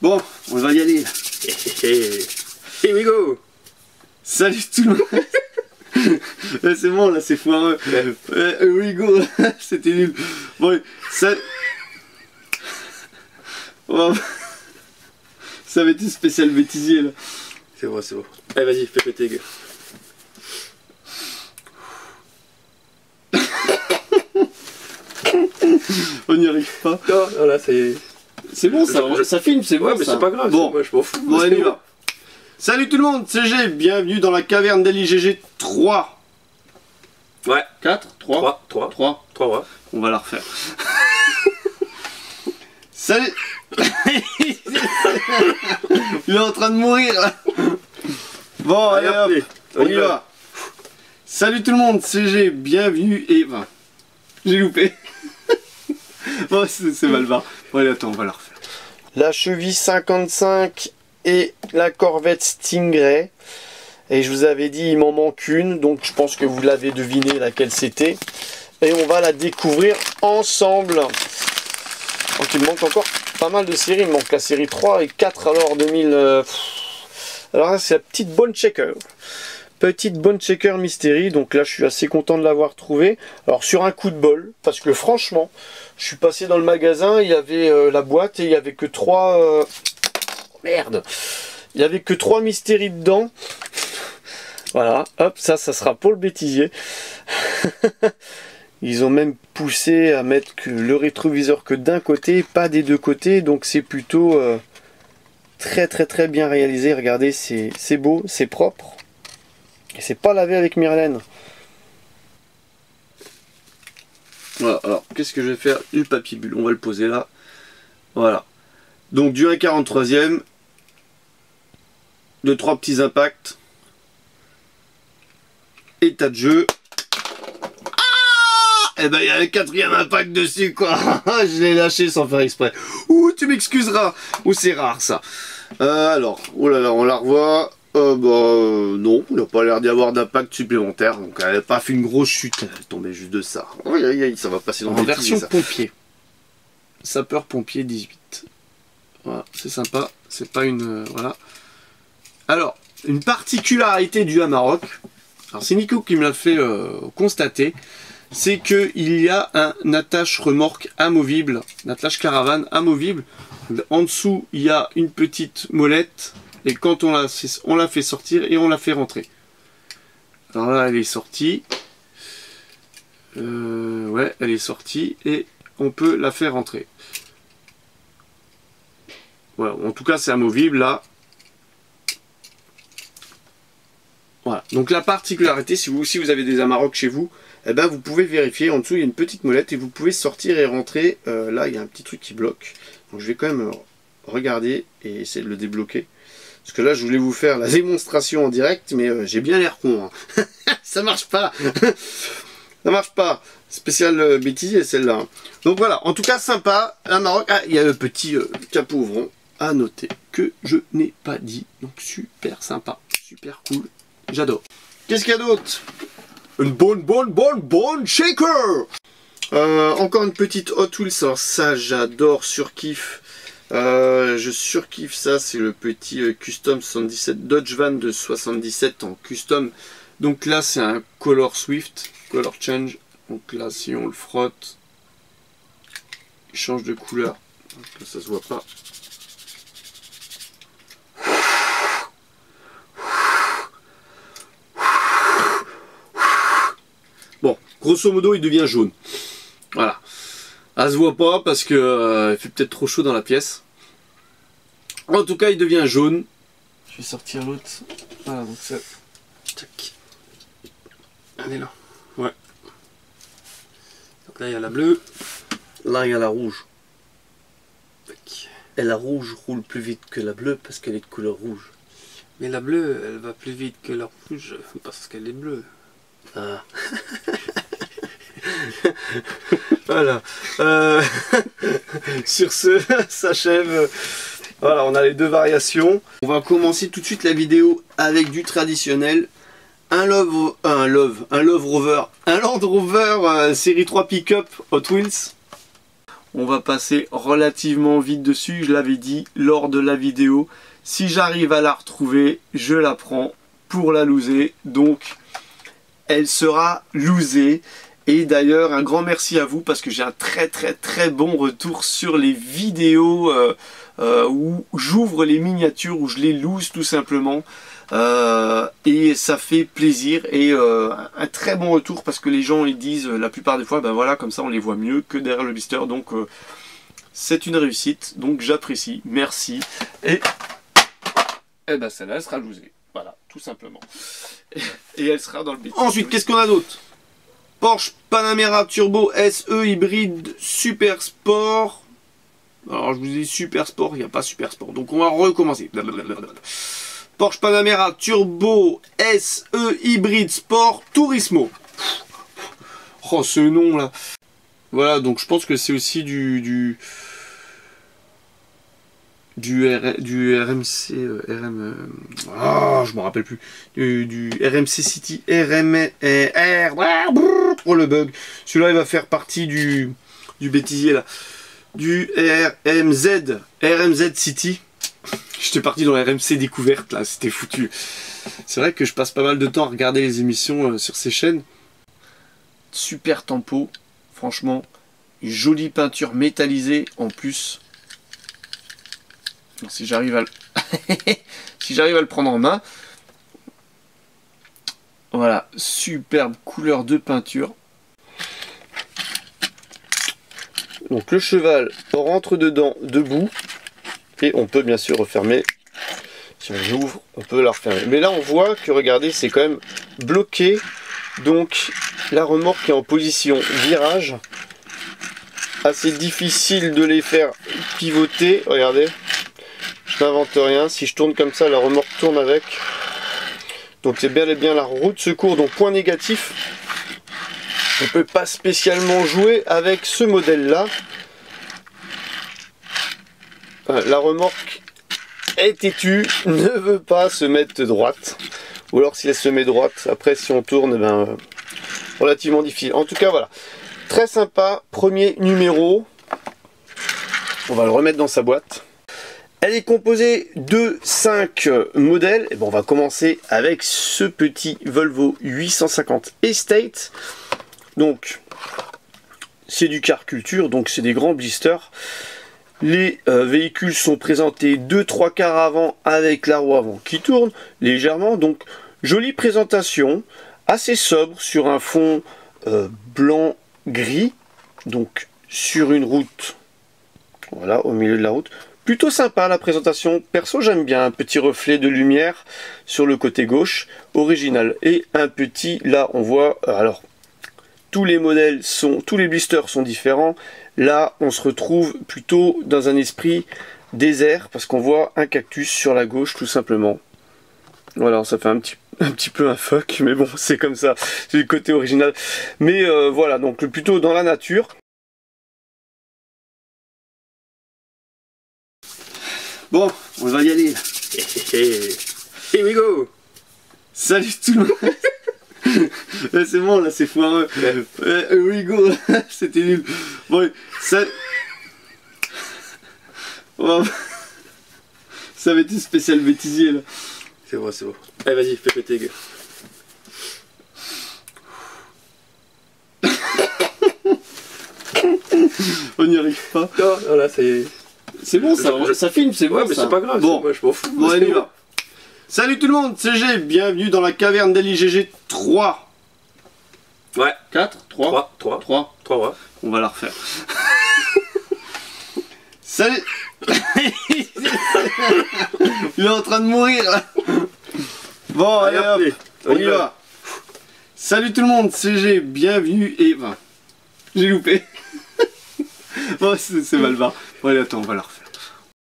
Bon, on va y aller. Here we go. Salut tout le monde. C'est bon là, c'est foireux. Here we go. C'était nul. Bon, ça... Oh. Ça va être une spéciale bêtisier là. C'est bon, c'est bon. Allez, vas-y, fais péter, gueule. On n'y arrive pas. Non, voilà, c'est... C'est bon, ça filme, c'est bon. Ouais, mais ça. c'est pas grave, bon. moi je m'en fous. Bon, allez, va. Salut tout le monde, c'est G, bienvenue dans la caverne d'LIGG 3. Ouais. 4 3 3, ouais. On va la refaire. Salut. Il est en train de mourir là. Bon, allez hop, on y va. Salut tout le monde, c'est G, bienvenue et... Enfin, j'ai loupé. Bon, c'est mal barre. Bon, allez, attends, on va la refaire. La cheville 55 et la corvette Stingray. Et je vous avais dit, il m'en manque une, donc je pense que vous l'avez deviné laquelle c'était. Et on va la découvrir ensemble. Donc il me manque encore pas mal de séries. Il me manque la série 3 et 4 alors 2000... Alors là, c'est la petite Bone Checker. Petite Bone Checker Mystery. Donc là, je suis assez content de l'avoir trouvée. Alors sur un coup de bol, parce que franchement, je suis passé dans le magasin, il y avait la boîte et il y avait que 3... Merde. Il y avait que 3 Mystery dedans. Voilà, hop, ça sera pour le bêtisier. Ils ont même poussé à mettre que le rétroviseur que d'un côté, pas des deux côtés. Donc c'est plutôt très bien réalisé. Regardez, c'est beau, c'est propre. Et c'est pas lavé avec Myrlène. Voilà, alors qu'est-ce que je vais faire? Du papier bulle, on va le poser là. Voilà. Donc du 1/43e, de 3 petits impacts. État de jeu. Ah, et ben il y a un 4e impact dessus quoi. Je l'ai lâché sans faire exprès. Ouh, tu m'excuseras. Ouh, c'est rare ça. Alors, oh là là, on la revoit. Non, il n'a pas l'air d'y avoir d'impact supplémentaire. Donc elle n'a pas fait une grosse chute. Elle est tombée juste de ça. Aïe aïe aïe, ça va passer dans En les version ça. pompier. Sapeur pompier 18. Voilà, c'est sympa. C'est pas une... voilà. Alors, une particularité du Amarok. Alors c'est Nico qui me l'a fait constater. C'est qu'il y a un attache remorque amovible. Un attache caravane amovible. En dessous, il y a une petite molette. Et quand on la fait sortir et on la fait rentrer. Alors là, elle est sortie. Ouais, elle est sortie. Et on peut la faire rentrer. Voilà, en tout cas, c'est amovible là. Voilà, donc la particularité, si vous avez des Amarok chez vous, eh ben vous pouvez vérifier, en dessous il y a une petite molette et vous pouvez sortir et rentrer. Là, il y a un petit truc qui bloque. Donc je vais quand même regarder et essayer de le débloquer. Parce que là, je voulais vous faire la démonstration en direct, mais j'ai bien l'air con. Hein. Ça marche pas. Ça marche pas. Spécial bêtisier celle-là. Hein. Donc voilà, en tout cas sympa. Amarok. Ah, il y a le petit capot ouvrant à noter que je n'ai pas dit. Donc super sympa, super cool. J'adore. Qu'est-ce qu'il y a d'autre? Une bonne shaker. Encore une petite Hot Wheels. Alors ça, j'adore, surkiffe. Je surkiffe ça. C'est le petit Custom 77 Dodge Van de 77 en custom. Donc là, c'est un Color Swift, Color Change. Donc là, si on le frotte, il change de couleur. Donc là, ça se voit pas. Bon, grosso modo, il devient jaune. Voilà. Ça se voit pas parce que il fait peut-être trop chaud dans la pièce. En tout cas, il devient jaune. Je vais sortir l'autre. Voilà, donc ça. Tac. Elle est là. Ouais. Donc là, il y a la bleue. Là, il y a la rouge. Tac. Et la rouge roule plus vite que la bleue parce qu'elle est de couleur rouge. Mais la bleue, elle va plus vite que la rouge parce qu'elle est bleue. Ah. Voilà. Sur ce, s'achève. Voilà, on a les deux variations. On va commencer tout de suite la vidéo avec du traditionnel. Un Land Rover série 3 pick-up Hot Wheels. On va passer relativement vite dessus, je l'avais dit lors de la vidéo. Si j'arrive à la retrouver, je la prends pour la loser. Donc, elle sera losée. Et d'ailleurs, un grand merci à vous parce que j'ai un très bon retour sur les vidéos où j'ouvre les miniatures, où je les lose tout simplement. Et ça fait plaisir et un très bon retour parce que les gens ils disent la plupart des fois, ben voilà, comme ça on les voit mieux que derrière le blister. Donc c'est une réussite, donc j'apprécie, merci. Et ben celle-là elle sera losée, voilà, tout simplement. Et elle sera dans le blister. Ensuite, qu'est-ce qu'on a d'autre? Porsche Panamera Turbo SE hybride Super Sport. Alors je vous dis Super Sport, il n'y a pas Super Sport. Donc on va recommencer. Porsche Panamera Turbo SE hybride Sport Turismo. Oh ce nom là. Voilà, donc je pense que c'est aussi du RMC je me rappelle plus, du RMC City pour le bug. Celui-là il va faire partie du bêtisier là, du RMZ City. J'étais parti dans RMC découverte là, c'était foutu. C'est vrai que je passe pas mal de temps à regarder les émissions sur ces chaînes. Super tempo, franchement, jolie peinture métallisée en plus. Si j'arrive à le... si j'arrive à le prendre en main. Voilà, superbe couleur de peinture. Donc le cheval rentre dedans debout. Et on peut bien sûr refermer. Si on l'ouvre, on peut la refermer. Mais là on voit que, regardez, c'est quand même bloqué. Donc la remorque est en position virage. Assez difficile de les faire pivoter. Regardez. Je n'invente rien, si je tourne comme ça, la remorque tourne avec. Donc c'est bel et bien la roue de secours, donc point négatif. On ne peut pas spécialement jouer avec ce modèle là. La remorque est têtue, ne veut pas se mettre droite. Ou alors si elle se met droite, après si on tourne, ben, relativement difficile. En tout cas voilà, très sympa, premier numéro. On va le remettre dans sa boîte. Elle est composée de 5 modèles. Et bon, on va commencer avec ce petit Volvo 850 Estate. Donc, c'est du car culture, donc c'est des grands blisters. Les véhicules sont présentés 2-3 quarts avant avec la roue avant qui tourne légèrement. Donc, jolie présentation, assez sobre sur un fond blanc-gris. Donc, sur une route, voilà, au milieu de la route. Plutôt sympa la présentation, perso j'aime bien, un petit reflet de lumière sur le côté gauche, original. Et un petit, là on voit, alors tous les modèles sont, tous les blisters sont différents. Là on se retrouve plutôt dans un esprit désert, parce qu'on voit un cactus sur la gauche tout simplement. Voilà, ça fait un petit peu un fuck, mais bon c'est comme ça, c'est le côté original. Mais voilà, donc plutôt dans la nature. Bon, on va y aller. Here we go. Salut tout le monde. C'est bon là, c'est foireux. Here we go. C'était nul. Bon, ça... Oh. Ça va être une spéciale bêtisier là. C'est bon, c'est bon. Allez, vas-y, fais péter, gueule. On n'y arrive pas. Non, non, là, c'est... C'est bon, ça filme, c'est bon. Ouais, mais ça. c'est pas grave, bon. moi je m'en fous. Bon, allez, là. Salut tout le monde, c'est G, bienvenue dans la caverne d'LIGG 3. Ouais. 4 3 3, ouais. On va la refaire. Salut. Il est en train de mourir là. Bon, allez hop, on y va. Salut tout le monde, c'est G, bienvenue et... J'ai loupé. Bon, c'est mal barre. Bon, allez, attends, on va la refaire.